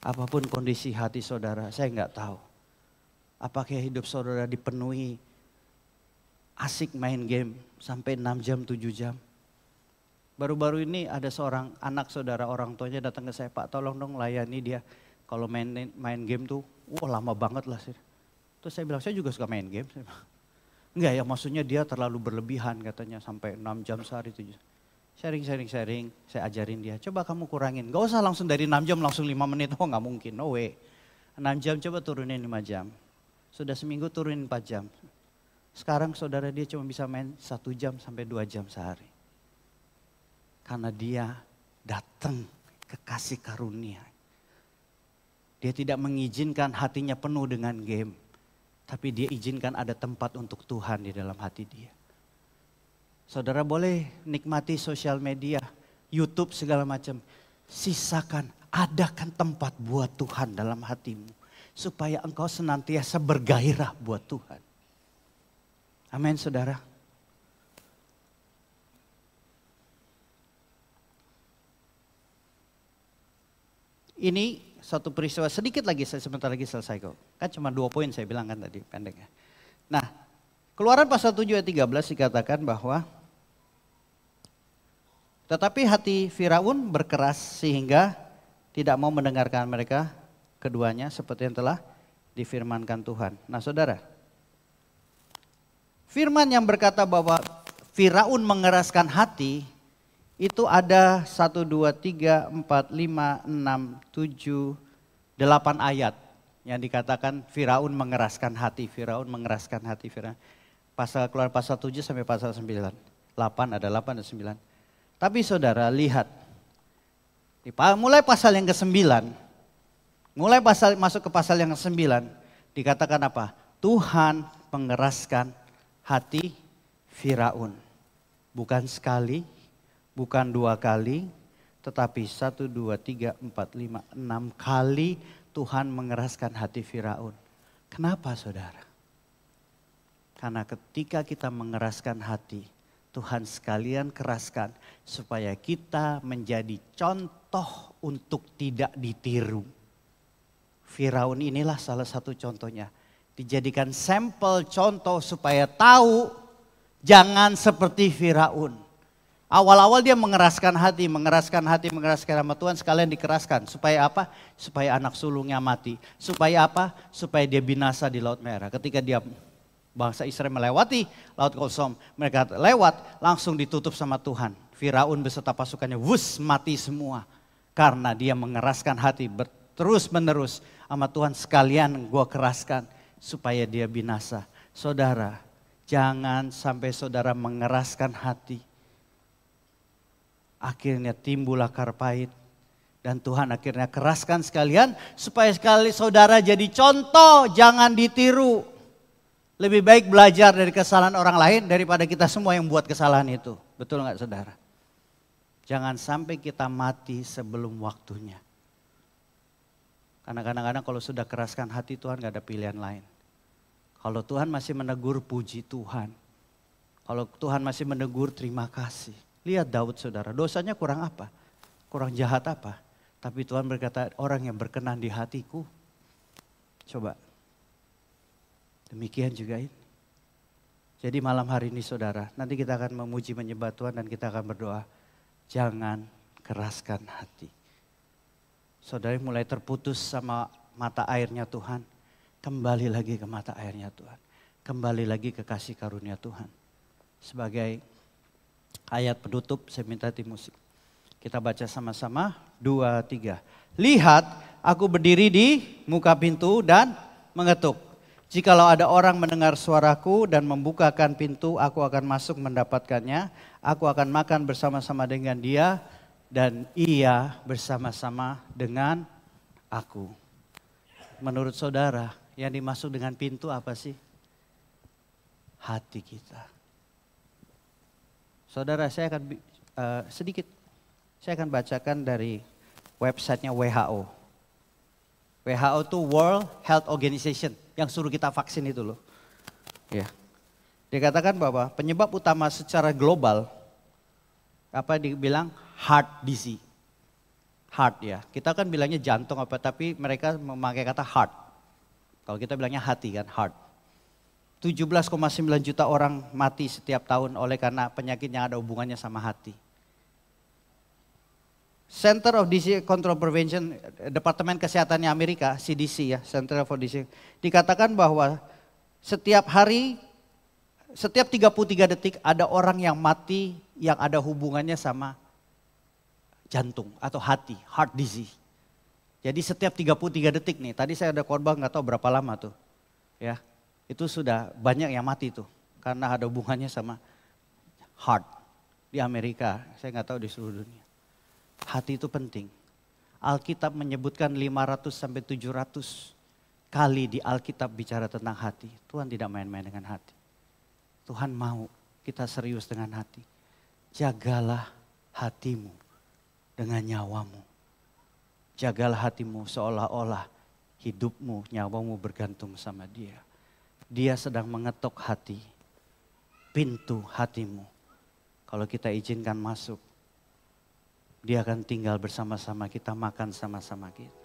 apapun kondisi hati saudara, saya nggak tahu. Apakah hidup saudara dipenuhi asik main game sampai 6 jam, 7 jam. Baru-baru ini ada seorang anak saudara orang tuanya datang ke saya, Pak tolong dong layani dia. Kalau main game tuh, lama banget lah. Terus saya bilang, saya juga suka main game. Enggak ya, maksudnya dia terlalu berlebihan katanya sampai 6 jam sehari, 7 jam. Sharing, saya ajarin dia, coba kamu kurangin. Gak usah langsung dari 6 jam langsung 5 menit, gak mungkin, no way. 6 jam coba turunin 5 jam. Sudah seminggu turunin 4 jam. Sekarang saudara dia cuma bisa main 1 jam sampai 2 jam sehari. Karena dia datang ke kasih karunia. Dia tidak mengizinkan hatinya penuh dengan game. Tapi dia izinkan ada tempat untuk Tuhan di dalam hati dia. Saudara boleh nikmati sosial media, YouTube segala macam. Sisakan, adakan tempat buat Tuhan dalam hatimu. Supaya engkau senantiasa bergairah buat Tuhan. Amin saudara. Ini satu peristiwa sedikit lagi, saya sebentar lagi selesai kok. Kan cuma 2 poin saya bilang kan tadi pendeknya. Nah, Keluaran pasal 7 ayat 13 dikatakan bahwa tetapi hati Firaun berkeras sehingga tidak mau mendengarkan mereka keduanya seperti yang telah difirmankan Tuhan. Nah saudara, firman yang berkata bahwa Firaun mengeraskan hati itu ada 1, 2, 3, 4, 5, 6, 7, 8 ayat yang dikatakan Firaun mengeraskan hati. Firaun mengeraskan hati. Keluaran pasal 7 sampai pasal 9. 8 ada 8 dan 9. Tapi saudara lihat, mulai pasal yang ke-9, masuk ke pasal yang ke-9 dikatakan apa? Tuhan mengeraskan hati Firaun. Bukan sekali, bukan 2 kali, tetapi 1, 2, 3, 4, 5, 6 kali Tuhan mengeraskan hati Firaun. Kenapa saudara? Karena ketika kita mengeraskan hati, Tuhan sekalian keraskan supaya kita menjadi contoh untuk tidak ditiru. Firaun inilah salah satu contohnya. Dijadikan sampel contoh supaya tahu jangan seperti Firaun. Awal-awal dia mengeraskan hati sama Tuhan sekalian dikeraskan. Supaya apa? Supaya anak sulungnya mati. Supaya apa? Supaya dia binasa di Laut Merah. Ketika dia bangsa Israel melewati Laut Kosong, mereka lewat langsung ditutup sama Tuhan. Firaun beserta pasukannya mati semua. Karena dia mengeraskan hati terus menerus sama Tuhan sekalian gue keraskan. Supaya dia binasa. Saudara, jangan sampai saudara mengeraskan hati. Akhirnya timbul akar pahit. Dan Tuhan akhirnya keraskan sekalian. Supaya sekali saudara jadi contoh, jangan ditiru. Lebih baik belajar dari kesalahan orang lain daripada kita semua yang buat kesalahan itu. Betul nggak saudara? Jangan sampai kita mati sebelum waktunya. Karena kadang-kadang kalau sudah keraskan hati Tuhan gak ada pilihan lain. Kalau Tuhan masih menegur, puji Tuhan. Kalau Tuhan masih menegur, terima kasih. Lihat Daud saudara, dosanya kurang apa? Kurang jahat apa? Tapi Tuhan berkata, orang yang berkenan di hatiku. Coba. Demikian juga ini. Jadi malam hari ini saudara, nanti kita akan memuji menyembah Tuhan dan kita akan berdoa. Jangan keraskan hati. Saudara mulai terputus sama mata airnya Tuhan. Kembali lagi ke mata airnya Tuhan. Kembali lagi ke kasih karunia Tuhan. Sebagai ayat penutup saya minta tim musik. Kita baca sama-sama 2, 3. Lihat aku berdiri di muka pintu dan mengetuk. Jikalau ada orang mendengar suaraku dan membukakan pintu, aku akan masuk mendapatkannya. Aku akan makan bersama-sama dengan dia. Dan ia bersama-sama dengan aku. Menurut saudara, yang dimaksud dengan pintu apa sih? Hati kita. Saudara, saya akan saya akan bacakan dari websitenya WHO. WHO itu World Health Organization yang suruh kita vaksin itu loh. Ya. Dikatakan bahwa penyebab utama secara global, apa dibilang? Heart disease. Heart ya. Kita kan bilangnya jantung apa, tapi mereka memakai kata heart. Kalau kita bilangnya hati kan, heart. 17,9 juta orang mati setiap tahun oleh karena penyakit yang ada hubungannya sama hati. Center of Disease Control Prevention, Departemen Kesehatannya Amerika, CDC ya, Center for Disease, dikatakan bahwa setiap hari, setiap 33 detik ada orang yang mati yang ada hubungannya sama jantung atau hati, heart disease. Jadi setiap 33 detik nih, tadi saya ada korban nggak tahu berapa lama tuh. Ya, itu sudah banyak yang mati tuh karena ada hubungannya sama heart di Amerika, saya nggak tahu di seluruh dunia. Hati itu penting. Alkitab menyebutkan 500 sampai 700 kali di Alkitab bicara tentang hati. Tuhan tidak main-main dengan hati. Tuhan mau kita serius dengan hati. Jagalah hatimu dengan nyawamu. Jagalah hatimu seolah-olah hidupmu, nyawamu bergantung sama dia. Dia sedang mengetok hati, pintu hatimu. Kalau kita izinkan masuk, dia akan tinggal bersama-sama kita, makan sama-sama kita.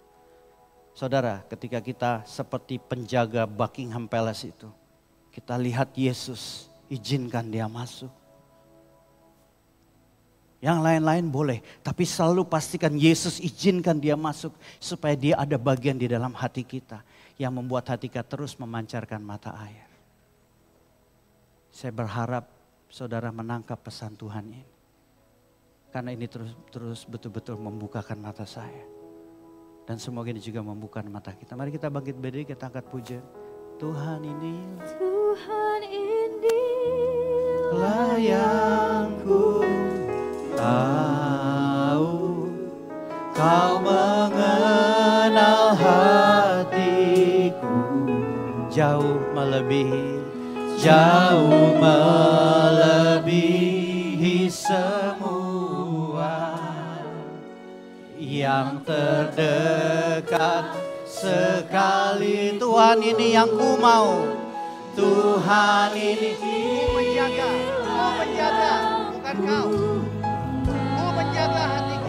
Saudara, ketika kita seperti penjaga Buckingham Palace itu, kita lihat Yesus, izinkan dia masuk. Yang lain-lain boleh, tapi selalu pastikan Yesus izinkan dia masuk supaya dia ada bagian di dalam hati kita yang membuat hati kita terus memancarkan mata air. Saya berharap saudara menangkap pesan Tuhan ini. Karena ini terus betul-betul membukakan mata saya. Dan semoga ini juga membuka mata kita. Mari kita bangkit berdiri, kita angkat pujian. Tuhan ini lah yang ku tahu, kau mengenal hatiku jauh melebihi semua yang terdekat sekali. Tuhan ini yang ku mau, Tuhan ini ku menjaga, bukan kau.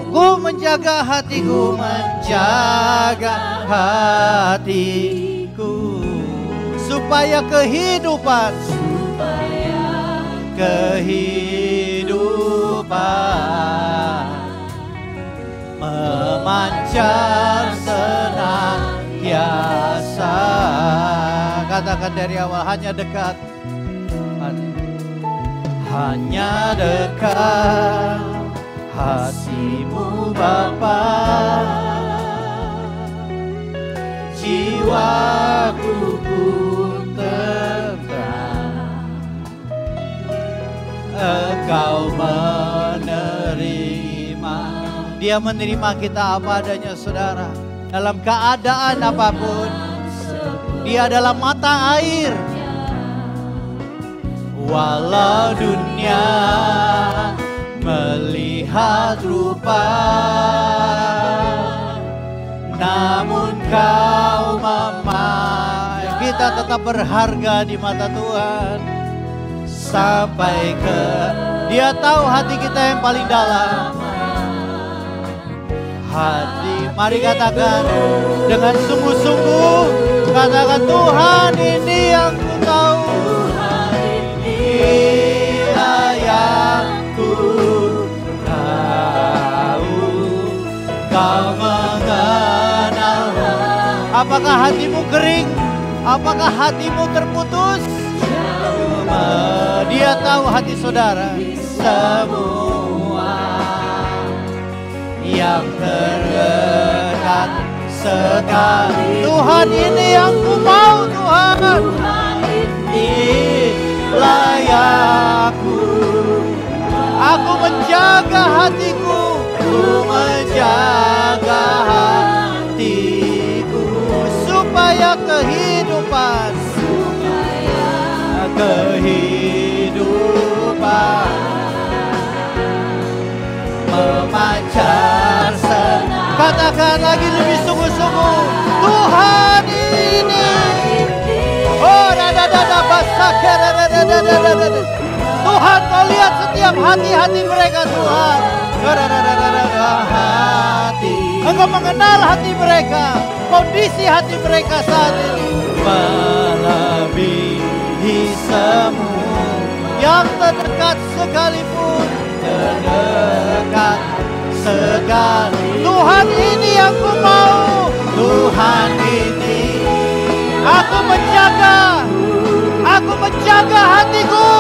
Ku menjaga hatiku, menjaga hatiku, supaya kehidupan memancar senantiasa. Katakan dari awal, hanya dekat, hanya dekat hatimu Bapa, jiwaku pun tentram. Engkau menerima, dia menerima kita apa adanya saudara. Dalam keadaan apapun, dia adalah mata air. Walau dunia melihat rupa, namun kau kita tetap berharga di mata Tuhan. Sampai ke Dia tahu hati kita yang paling dalam. Hati, mari katakan dengan sungguh-sungguh, katakan Tuhan ini yang ku tahu. Inilah yang ku tahu, kau mengenal. Apakah hatimu kering? Apakah hatimu terputus? Dia tahu hati saudara. Semua yang terdekat sekali. Tuhan ini yang ku mau, Tuhan. Inilah yang aku menjaga hatiku. Ku menjaga hatiku supaya kehidupan memancar senang. Katakan lagi lebih sungguh-sungguh, Tuhan ini. Oh, Tuhan, kau lihat setiap hati-hati mereka, Tuhan. Hati, Engkau mengenal hati mereka, kondisi hati mereka saat ini. Melebihi semua yang terdekat sekalipun, terdekat sekali. Tuhan ini yang ku mau. Tuhan ini aku menjaga hatiku.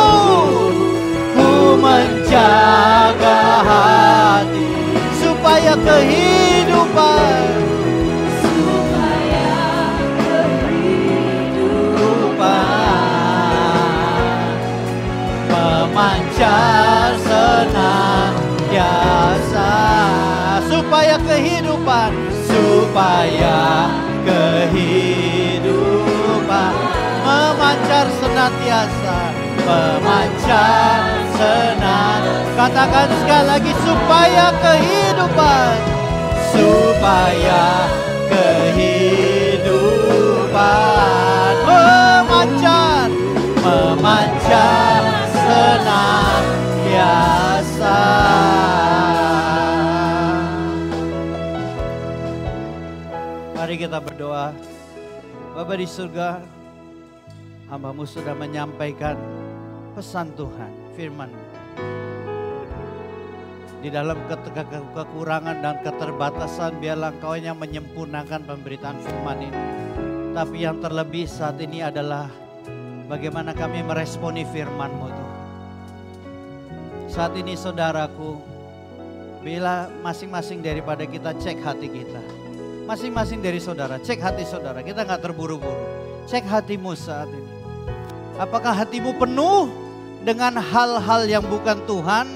Ku menjaga hati supaya kehidupan memancar senantiasa, supaya kehidupan memancar senantiasa, memancar senantiasa. Katakan sekali lagi, supaya kehidupan memancar senantiasa. Mari kita berdoa. Bapa di surga, hamba-Mu sudah menyampaikan pesan Tuhan, firman. Di dalam kekurangan dan keterbatasan, biarlah Engkau yang menyempurnakan pemberitaan firman ini. Tapi yang terlebih saat ini adalah bagaimana kami meresponi firman-Mu, Tuhan. Saat ini saudaraku, bila masing-masing daripada kita cek hati kita. Masing-masing dari saudara, cek hati saudara. Kita gak terburu-buru. Cek hatimu saat ini. Apakah hatimu penuh dengan hal-hal yang bukan Tuhan,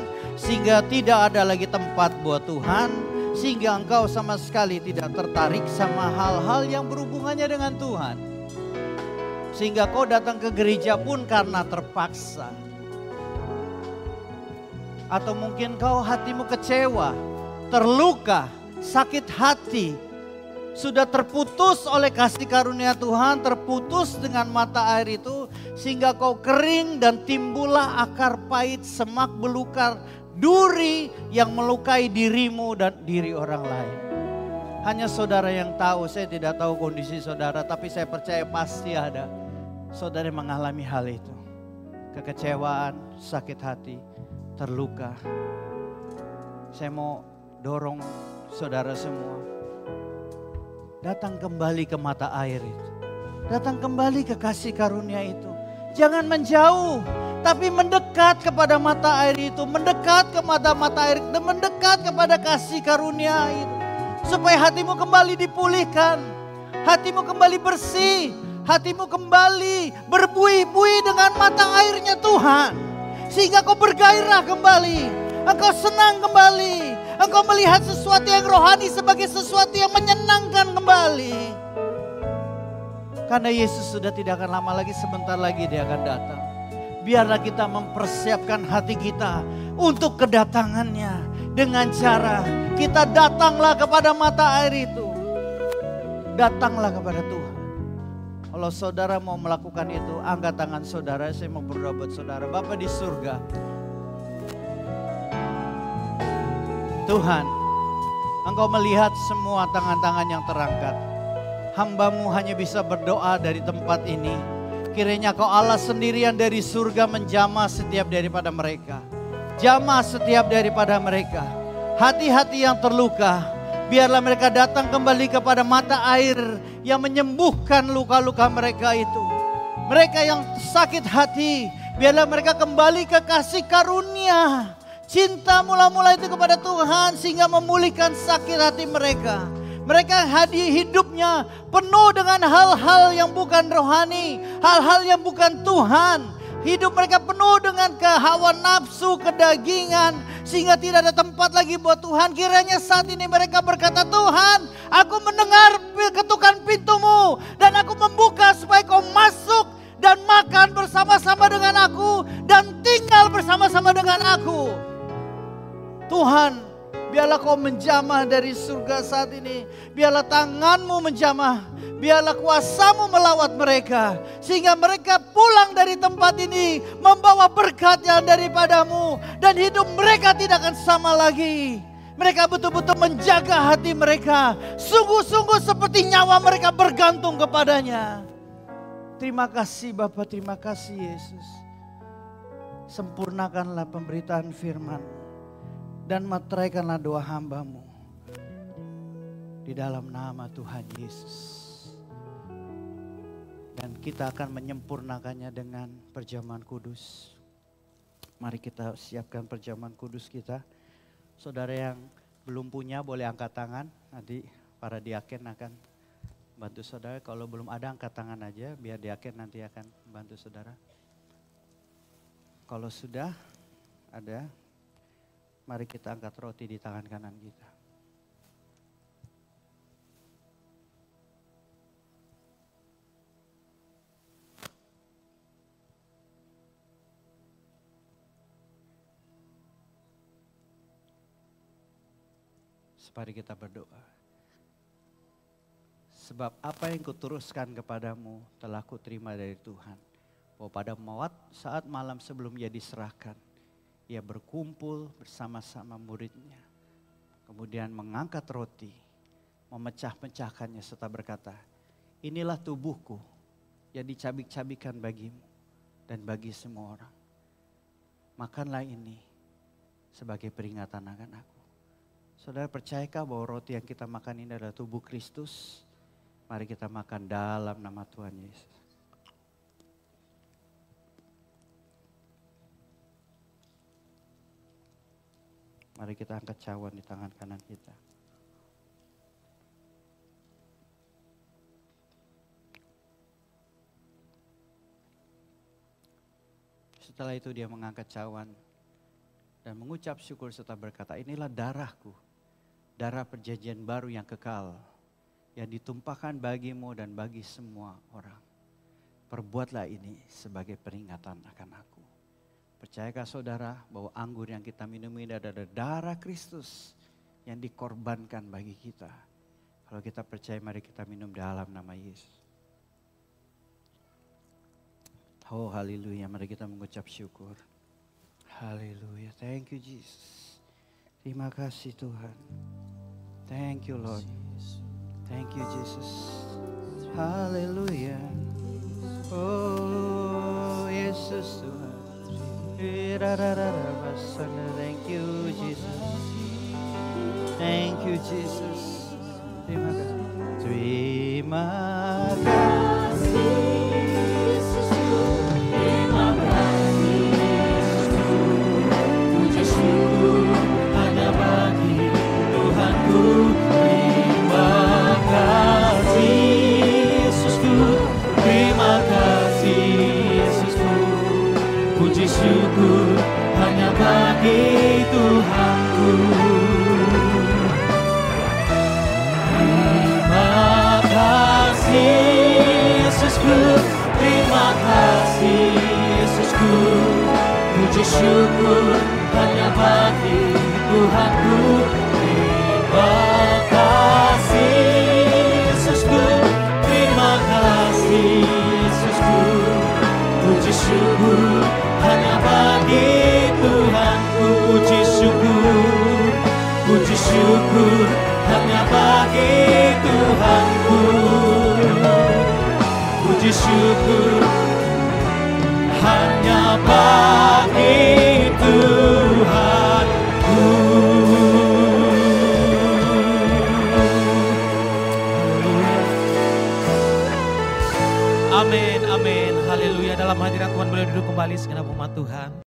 sehingga tidak ada lagi tempat buat Tuhan, sehingga engkau sama sekali tidak tertarik sama hal-hal yang berhubungannya dengan Tuhan. Sehingga kau datang ke gereja pun karena terpaksa. Atau mungkin kau hatimu kecewa, terluka, sakit hati, sudah terputus oleh kasih karunia Tuhan, terputus dengan mata air itu, sehingga kau kering dan timbullah akar pahit, semak belukar, duri yang melukai dirimu dan diri orang lain. Hanya saudara yang tahu, saya tidak tahu kondisi saudara, tapi saya percaya pasti ada saudara yang mengalami hal itu. Kekecewaan, sakit hati, terluka. Saya mau dorong saudara semua, datang kembali ke mata air itu. Datang kembali ke kasih karunia itu. Jangan menjauh, tapi mendekat kepada mata air itu. Mendekat kepada mata air itu. Mendekat kepada kasih karunia itu. Supaya hatimu kembali dipulihkan. Hatimu kembali bersih. Hatimu kembali berbuih-buih dengan mata airnya Tuhan. Sehingga kau bergairah kembali. Engkau senang kembali. Engkau melihat sesuatu yang rohani sebagai sesuatu yang menyenangkan kembali. Karena Yesus sudah tidak akan lama lagi, sebentar lagi Dia akan datang. biarlah kita mempersiapkan hati kita untuk kedatangannya. Dengan cara kita datanglah kepada mata air itu. Datanglah kepada Tuhan. Kalau saudara mau melakukan itu, angkat tangan saudara. Saya mau berdoa buat saudara. Bapa di surga, Tuhan, Engkau melihat semua tangan-tangan yang terangkat. Hamba-Mu hanya bisa berdoa dari tempat ini. Kiranya Kau Allah sendirian dari surga menjamah setiap daripada mereka. Jamah setiap daripada mereka. Hati-hati yang terluka, biarlah mereka datang kembali kepada mata air yang menyembuhkan luka-luka mereka itu. Mereka yang sakit hati, biarlah mereka kembali ke kasih karunia. Cinta mula-mula itu kepada Tuhan sehingga memulihkan sakit hati mereka. Mereka hidupnya penuh dengan hal-hal yang bukan rohani, hal-hal yang bukan Tuhan. Hidup mereka penuh dengan kehawa nafsu, kedagingan, sehingga tidak ada tempat lagi buat Tuhan. Kiranya saat ini mereka berkata, Tuhan, aku mendengar ketukan pintu-Mu dan aku membuka supaya Kau masuk dan makan bersama-sama dengan aku dan tinggal bersama-sama dengan aku. Tuhan, biarlah Kau menjamah dari surga saat ini. Biarlah tangan-Mu menjamah. Biarlah kuasa-Mu melawat mereka. Sehingga mereka pulang dari tempat ini membawa berkat yang daripada-Mu. Dan hidup mereka tidak akan sama lagi. Mereka betul-betul menjaga hati mereka. Sungguh-sungguh seperti nyawa mereka bergantung kepadanya. Terima kasih Bapa, terima kasih Yesus. Sempurnakanlah pemberitaan firman-Mu. Dan materaikanlah doa hamba-Mu. Di dalam nama Tuhan Yesus. Dan kita akan menyempurnakannya dengan perjamuan kudus. Mari kita siapkan perjamuan kudus kita. Saudara yang belum punya boleh angkat tangan. Nanti para diaken akan bantu saudara. Kalau belum ada angkat tangan aja biar diaken nanti akan bantu saudara. Kalau sudah ada, mari kita angkat roti di tangan kanan kita. Mari kita berdoa. Sebab apa yang kuteruskan kepadamu telah kuterima dari Tuhan. Bahwa pada saat malam sebelum ia diserahkan, ia berkumpul bersama-sama muridnya. Kemudian mengangkat roti, memecah-mecahkannya serta berkata, inilah tubuhku yang dicabik-cabikan bagimu dan bagi semua orang. Makanlah ini sebagai peringatan akan aku. Saudara percayakah bahwa roti yang kita makan ini adalah tubuh Kristus? Mari kita makan dalam nama Tuhan Yesus. Mari kita angkat cawan di tangan kanan kita. Setelah itu dia mengangkat cawan dan mengucap syukur serta berkata, inilah darahku, darah perjanjian baru yang kekal, yang ditumpahkan bagimu dan bagi semua orang. Perbuatlah ini sebagai peringatan akan aku. Percayakah saudara bahwa anggur yang kita minum ini adalah darah Kristus yang dikorbankan bagi kita. Kalau kita percaya, mari kita minum dalam nama Yesus. Oh haleluya, mari kita mengucap syukur. Haleluya, thank you Jesus. Terima kasih Tuhan. Thank you Lord. Thank you Jesus. Haleluya. Oh Yesus Tuhan. Thank you Jesus. Thank you Jesus. Terima kasih. Terima kasih. Syukur hanya bagi Tuhanku. Terima kasih Yesusku, terima kasih Yesusku. Puji syukur hanya bagi Tuhanku. Terima kasih Yesusku, terima kasih Yesusku. Puji syukur hanya bagi Tuhanku. Puji syukur hanya bagi Tuhanku. Puji syukur hanya bagi Tuhanku. Amin, amin, haleluya. Dalam hadirat Tuhan boleh duduk kembali segenap umat Tuhan.